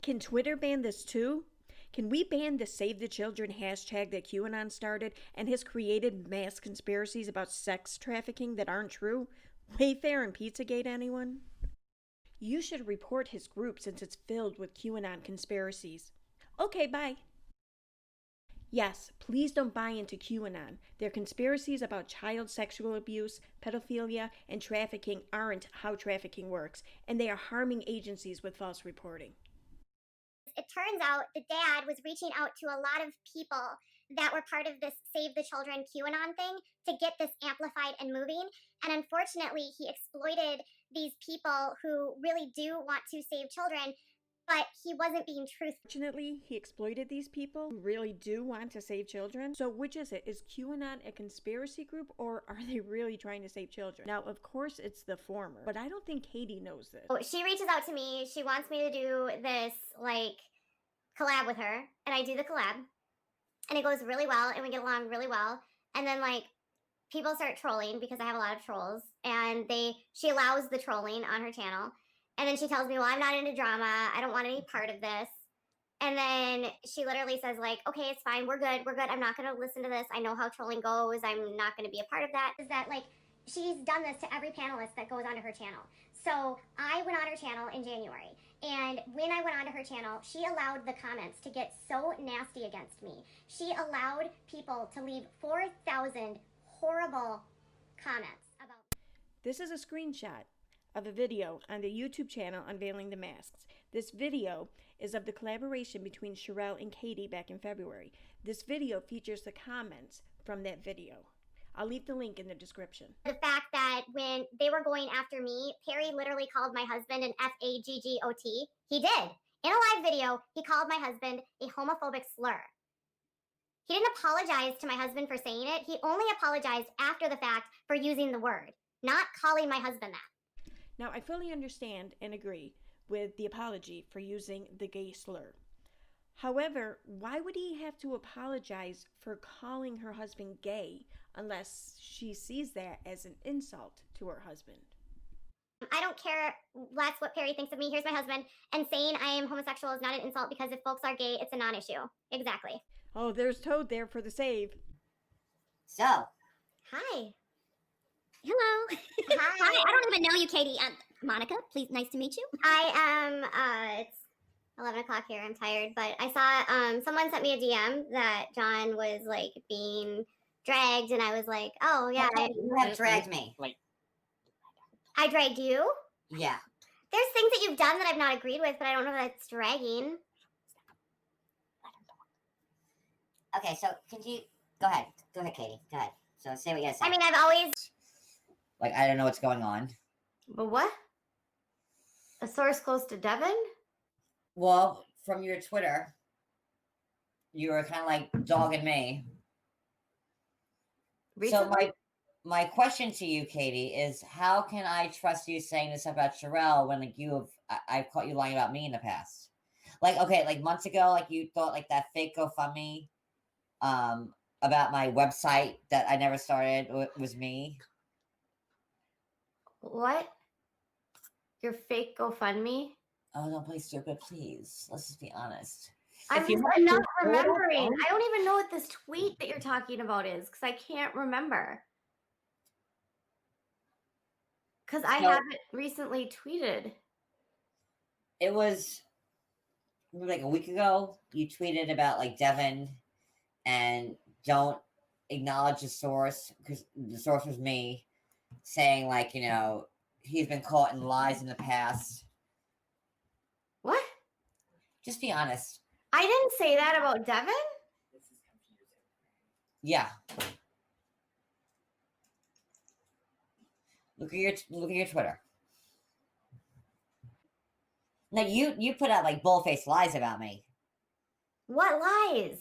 Can Twitter ban this too? Can we ban the Save the Children hashtag that QAnon started and has created mass conspiracies about sex trafficking that aren't true? Wayfair and Pizzagate, anyone? You should report his group since it's filled with QAnon conspiracies. Okay, bye. Yes, please don't buy into QAnon. Their conspiracies about child sexual abuse, pedophilia, and trafficking aren't how trafficking works, and they are harming agencies with false reporting. It turns out the dad was reaching out to a lot of people that were part of this Save the Children QAnon thing to get this amplified and moving. And unfortunately, he exploited these people who really do want to save children, but he wasn't being truthful. Fortunately, he exploited these people who really do want to save children. So which is it? Is QAnon a conspiracy group or are they really trying to save children? Now, of course, it's the former, but I don't think Katie knows this. She reaches out to me. She wants me to do this, like, collab with her, and I do the collab, and it goes really well, and we get along really well. And then, like, people start trolling because I have a lot of trolls, and she allows the trolling on her channel. And then she tells me, well, I'm not into drama. I don't want any part of this. And then she literally says, like, okay, it's fine. We're good. We're good. I'm not going to listen to this. I know how trolling goes. I'm not going to be a part of that. Is that, like, she's done this to every panelist that goes onto her channel. So I went on her channel in January. And when I went onto her channel, she allowed the comments to get so nasty against me. She allowed people to leave 4,000 horrible comments about. This is a screenshot of a video on the YouTube channel Unveiling the Masks. This video is of the collaboration between Sharrell and Katie back in February. This video features the comments from that video. I'll leave the link in the description. The fact that when they were going after me, Perry literally called my husband an F-A-G-G-O-T. He did. In a live video, he called my husband a homophobic slur. He didn't apologize to my husband for saying it. He only apologized after the fact for using the word, not calling my husband that. Now, I fully understand and agree with the apology for using the gay slur. However, why would he have to apologize for calling her husband gay unless she sees that as an insult to her husband? I don't care less what Perry thinks of me. Here's my husband. And saying I am homosexual is not an insult because if folks are gay, it's a non-issue. Exactly. Oh, there's Toad there for the save. So. Hi. Hello. Hi. I don't even know you, Katie. Monica, please, nice to meet you. I am, it's 11 o'clock here. I'm tired, but I saw someone sent me a DM that John was, like, being dragged, and I was like, oh, yeah. You have dragged me. Like, I dragged you? Yeah. There's things that you've done that I've not agreed with, but I don't know if that's dragging. Okay, so can you go ahead? Go ahead, Katie. Go ahead. So say what you gotta say. I mean, I've always. Like, I don't know what's going on. But what? A source close to Devin? Well, from your Twitter, you were kind of like dogging me. Recently? So my question to you, Katie, is how can I trust you saying this about Sharrell when like I've caught you lying about me in the past? Like, okay, like months ago, like you thought like that fake GoFundMe about my website that I never started was me. What? Your fake GoFundMe? Oh, don't play stupid, please. Let's just be honest. I'm not remembering. I don't even know what this tweet that you're talking about is because I can't remember. Because I haven't recently tweeted. It was like a week ago. You tweeted about like Devin and don't acknowledge the source because the source was me, saying like, you know, he's been caught in lies in the past. What? Just be honest. I didn't say that about Devin? this is confusing. Yeah. Look at your Twitter. Now you put out like bullface lies about me. What lies?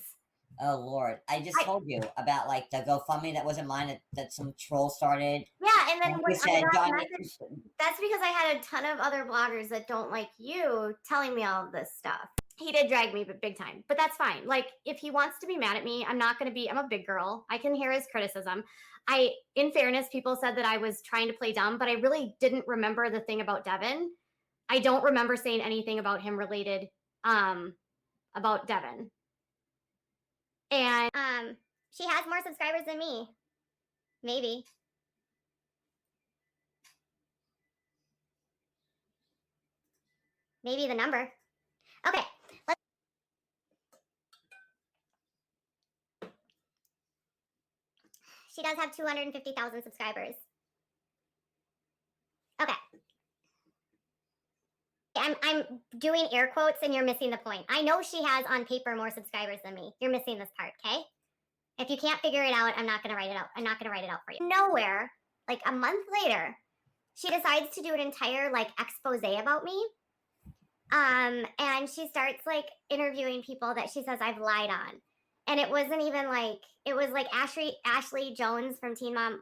Oh Lord! I just told you about like the GoFundMe that wasn't mine that some troll started. Yeah, and then And when you said, I got John, message, that's because I had a ton of other bloggers that don't like you telling me all of this stuff. He did drag me, but big time. But that's fine. Like, if he wants to be mad at me, I'm not going to be. I'm a big girl. I can hear his criticism. In fairness, people said that I was trying to play dumb, but I really didn't remember the thing about Devin. I don't remember saying anything about him related about Devin. And she has more subscribers than me. Maybe. Maybe the number. Okay. She does have 250,000 subscribers. Okay. I'm doing air quotes and you're missing the point. I know she has on paper more subscribers than me. You're missing this part, okay? If you can't figure it out, I'm not going to write it out. I'm not going to write it out for you. Nowhere, like a month later, she decides to do an entire like expose about me. And she starts like interviewing people that she says I've lied on. And it wasn't even like, it was like Ashley Jones from Teen Mom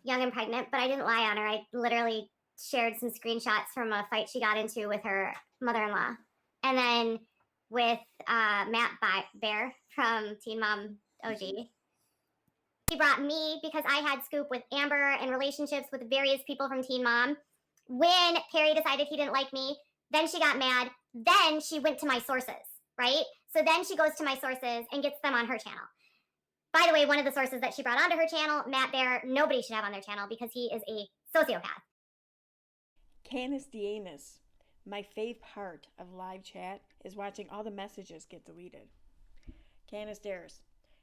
Young and Pregnant, but I didn't lie on her. I literally shared some screenshots from a fight she got into with her mother-in-law. And then with Matt Bear from Teen Mom OG. She brought me because I had scoop with Amber and relationships with various people from Teen Mom. When Perry decided he didn't like me, then she got mad. Then she went to my sources, right? So then she goes to my sources and gets them on her channel. By the way, one of the sources that she brought onto her channel, Matt Bear, nobody should have on their channel because he is a sociopath. Canis Dienis. My fave part of live chat is watching all the messages get deleted. Canis Daris.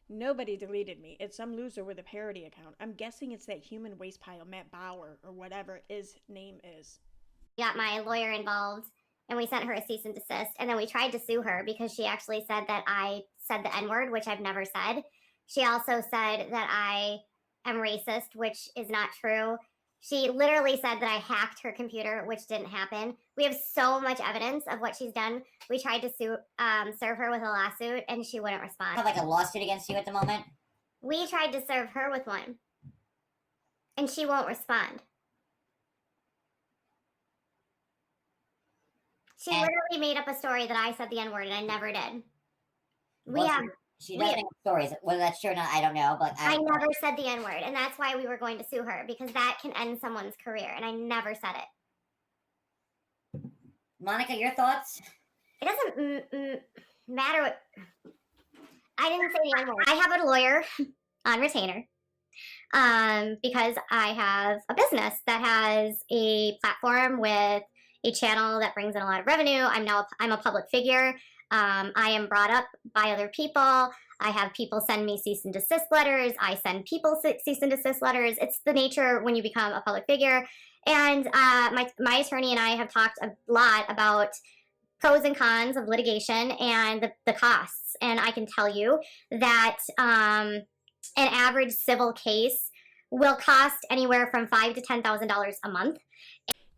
Nobody deleted me. It's some loser with a parody account. I'm guessing it's that human waste pile, Matt Bauer, or whatever his name is. Got my lawyer involved, and we sent her a cease and desist, and then we tried to sue her because she actually said that I said the N-word, which I've never said. She also said that I am racist, which is not true. She literally said that I hacked her computer, which didn't happen. We have so much evidence of what she's done. We tried to serve her with a lawsuit, and she wouldn't respond. Have like a lawsuit against you at the moment? We tried to serve her with one, and she won't respond. She literally made up a story that I said the N-word, and I never did. She does make stories. Whether that's true or not, I don't know. But I never said the N-word, and that's why we were going to sue her, because that can end someone's career, and I never said it. Monica, your thoughts? It doesn't matter what... I didn't say the N-word. I have a lawyer on retainer because I have a business that has a platform with a channel that brings in a lot of revenue. I'm a public figure. I am brought up by other people. I have people send me cease and desist letters. I send people cease and desist letters. It's the nature when you become a public figure. And my attorney and I have talked a lot about pros and cons of litigation and the costs. And I can tell you that an average civil case will cost anywhere from $5,000 to $10,000 a month.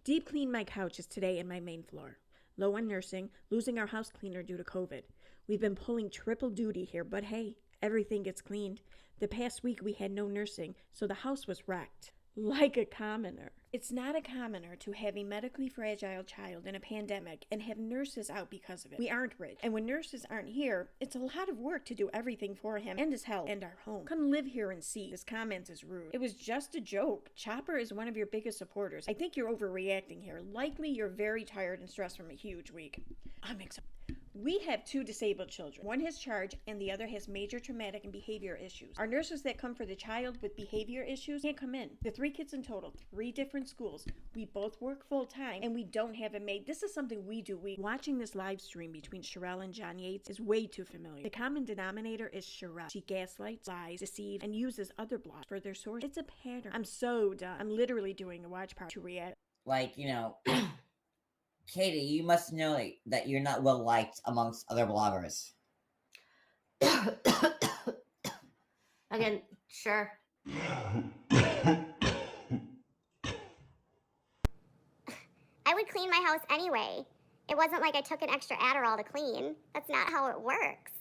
Deep cleaned my couches today in my main floor. Low on nursing, losing our house cleaner due to COVID. We've been pulling triple duty here, but hey, everything gets cleaned. The past week we had no nursing, so the house was wrecked. Like a commoner. It's not a commoner to have a medically fragile child in a pandemic and have nurses out because of it. We aren't rich, and when nurses aren't here, it's a lot of work to do everything for him and his health and our home. Come live here and see. This comment is rude. It was just a joke. Chopper is one of your biggest supporters. I think you're overreacting here. Likely you're very tired and stressed from a huge week. I'm exhausted. We have 2 disabled children. One has charge and the other has major traumatic and behavior issues. Our nurses that come for the child with behavior issues can't come in. The 3 kids in total, 3 different schools. We both work full time and we don't have a maid. This is something we do. Watching this live stream between Sharrell and John Yates is way too familiar. The common denominator is Sharrell. She gaslights, lies, deceives, and uses other blogs for their source. It's a pattern. I'm so done. I'm literally doing a watch party to react. Like, you know... Katie, you must know that you're not well liked amongst other bloggers. Again, sure. I would clean my house anyway. It wasn't like I took an extra Adderall to clean. That's not how it works.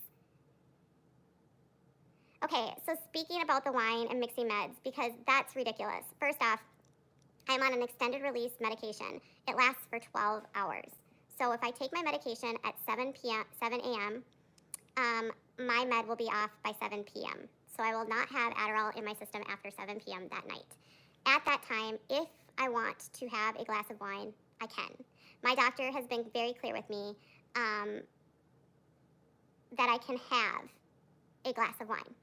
Okay, so speaking about the wine and mixing meds, because that's ridiculous. First off, I'm on an extended release medication. It lasts for 12 hours. So if I take my medication at 7 a.m., my med will be off by 7 p.m. So I will not have Adderall in my system after 7 p.m. that night. At that time, if I want to have a glass of wine, I can. My doctor has been very clear with me that I can have a glass of wine.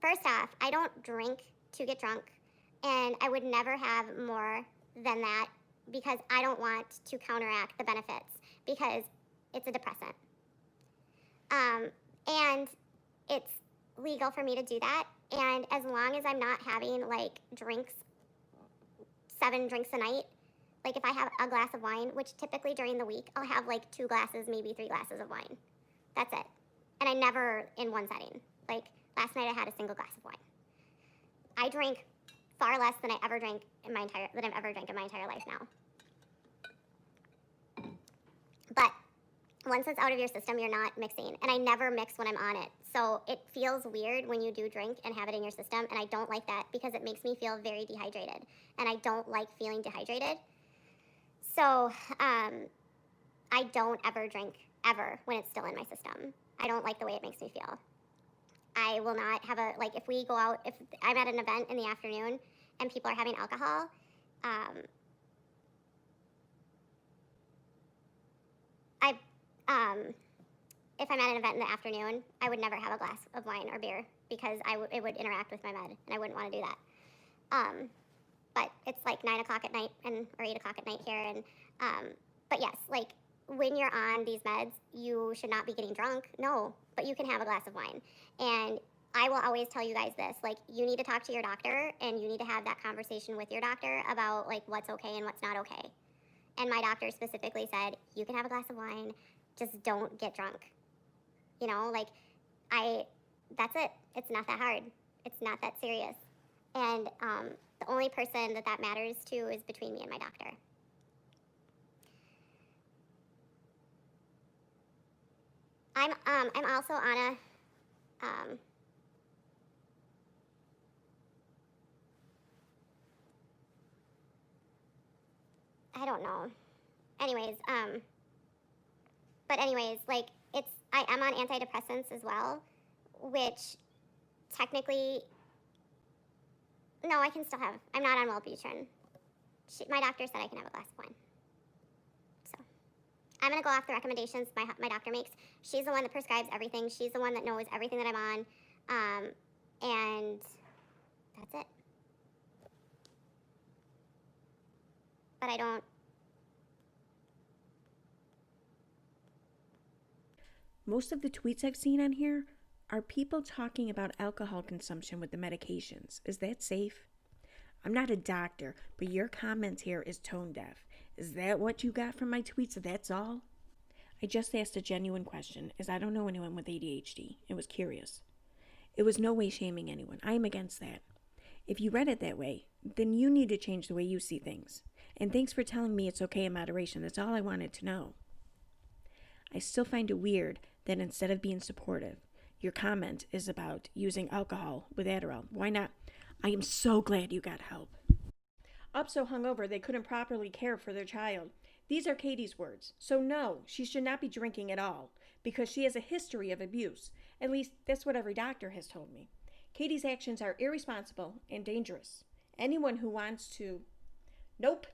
First off, I don't drink to get drunk, and I would never have more than that because I don't want to counteract the benefits because it's a depressant. And it's legal for me to do that. And as long as I'm not having like drinks, 7 drinks a night, like if I have a glass of wine, which typically during the week, I'll have like 2 glasses, maybe 3 glasses of wine. That's it. And I never in one setting. Like last night I had a single glass of wine. I drink far less than I've ever drank in my entire life now. But once it's out of your system, you're not mixing. And I never mix when I'm on it. So it feels weird when you do drink and have it in your system. And I don't like that because it makes me feel very dehydrated. And I don't like feeling dehydrated. So I don't ever drink ever when it's still in my system. I don't like the way it makes me feel. I will not have if we go out, if I'm at an event in the afternoon and people are having alcohol, if I'm at an event in the afternoon, I would never have a glass of wine or beer because it would interact with my med, and I wouldn't want to do that. But it's like 9 o'clock at night or 8 o'clock at night here, and but yes, like when you're on these meds, you should not be getting drunk. No, but you can have a glass of wine, and I will always tell you guys this: like you need to talk to your doctor, and you need to have that conversation with your doctor about like what's okay and what's not okay. And my doctor specifically said, you can have a glass of wine, just don't get drunk. You know, like that's it. It's not that hard. It's not that serious. And the only person that matters to is between me and my doctor. I'm also on a I don't know. Anyways, like I am on antidepressants as well, which technically, no, I can still have, I'm not on Wellbutrin. My doctor said I can have a glass of wine. So I'm going to go off the recommendations my doctor makes. She's the one that prescribes everything. She's the one that knows everything that I'm on. And that's it. But I don't. Most of the tweets I've seen on here are people talking about alcohol consumption with the medications. Is that safe? I'm not a doctor, but your comment here is tone deaf. Is that what you got from my tweets? That's all? I just asked a genuine question, as I don't know anyone with ADHD. It was curious. It was no way shaming anyone. I am against that. If you read it that way, then you need to change the way you see things. And thanks for telling me it's okay in moderation. That's all I wanted to know. I still find it weird that instead of being supportive, your comment is about using alcohol with Adderall. Why not? I am so glad you got help. Up so hungover they couldn't properly care for their child. These are Katie's words. So no, she should not be drinking at all because she has a history of abuse. At least that's what every doctor has told me. Katie's actions are irresponsible and dangerous. Anyone who wants to... Nope.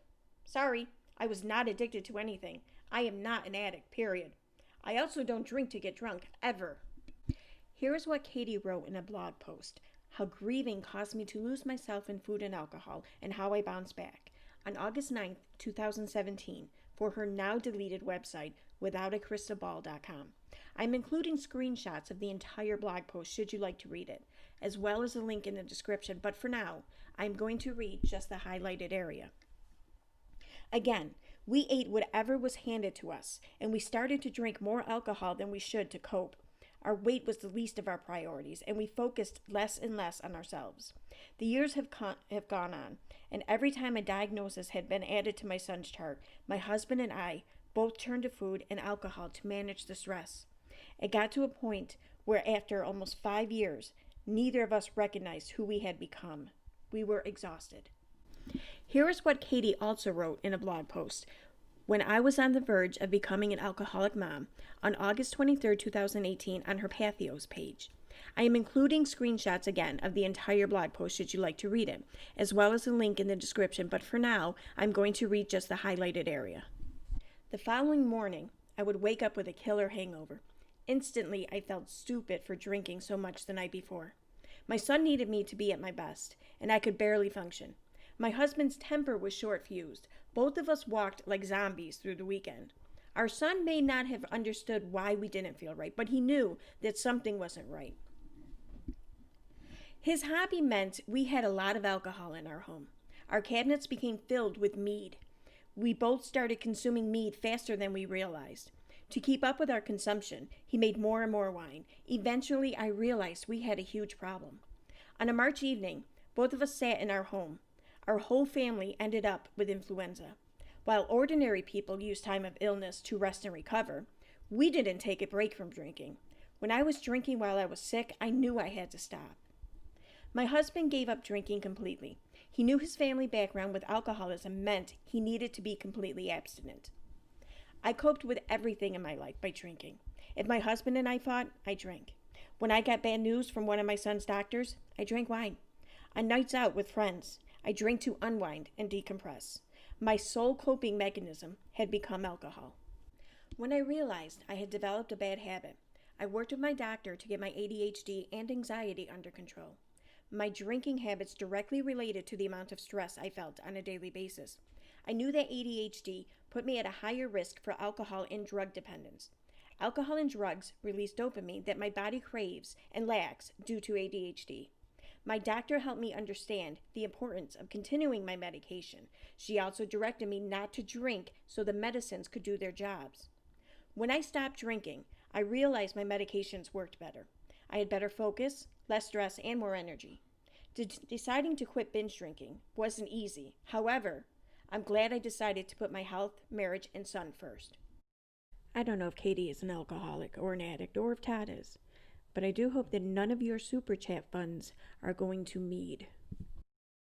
Sorry. I was not addicted to anything. I am not an addict, period. I also don't drink to get drunk, ever. Here is what Katie wrote in a blog post. How grieving caused me to lose myself in food and alcohol, and how I bounced back. On August 9th, 2017, for her now deleted website, withoutacrystalball.com. I'm including screenshots of the entire blog post should you like to read it, as well as a link in the description, but for now, I'm going to read just the highlighted area. Again, we ate whatever was handed to us, and we started to drink more alcohol than we should to cope. Our weight was the least of our priorities, and we focused less and less on ourselves. The years have gone on, and every time a diagnosis had been added to my son's chart, my husband and I both turned to food and alcohol to manage the stress. It got to a point where after almost 5 years, neither of us recognized who we had become. We were exhausted. Here is what Katie also wrote in a blog post. When I was on the verge of becoming an alcoholic mom, on August 23, 2018, on her Pathios page. I am including screenshots again of the entire blog post should you like to read it, as well as a link in the description, but for now, I'm going to read just the highlighted area. The following morning, I would wake up with a killer hangover. Instantly, I felt stupid for drinking so much the night before. My son needed me to be at my best, and I could barely function. My husband's temper was short-fused. Both of us walked like zombies through the weekend. Our son may not have understood why we didn't feel right, but he knew that something wasn't right. His hobby meant we had a lot of alcohol in our home. Our cabinets became filled with mead. We both started consuming mead faster than we realized. To keep up with our consumption, he made more and more wine. Eventually, I realized we had a huge problem. On a March evening, both of us sat in our home. Our whole family ended up with influenza. While ordinary people use time of illness to rest and recover, we didn't take a break from drinking. When I was drinking while I was sick, I knew I had to stop. My husband gave up drinking completely. He knew his family background with alcoholism meant he needed to be completely abstinent. I coped with everything in my life by drinking. If my husband and I fought, I drank. When I got bad news from one of my son's doctors, I drank wine. On nights out with friends, I drank to unwind and decompress. My sole coping mechanism had become alcohol. When I realized I had developed a bad habit, I worked with my doctor to get my ADHD and anxiety under control. My drinking habits directly related to the amount of stress I felt on a daily basis. I knew that ADHD put me at a higher risk for alcohol and drug dependence. Alcohol and drugs release dopamine that my body craves and lacks due to ADHD. My doctor helped me understand the importance of continuing my medication. She also directed me not to drink so the medicines could do their jobs. When I stopped drinking, I realized my medications worked better. I had better focus, less stress, and more energy. Deciding to quit binge drinking wasn't easy. However, I'm glad I decided to put my health, marriage, and son first. I don't know if Katie is an alcoholic or an addict or if Todd is, but I do hope that none of your super chat funds are going to mead.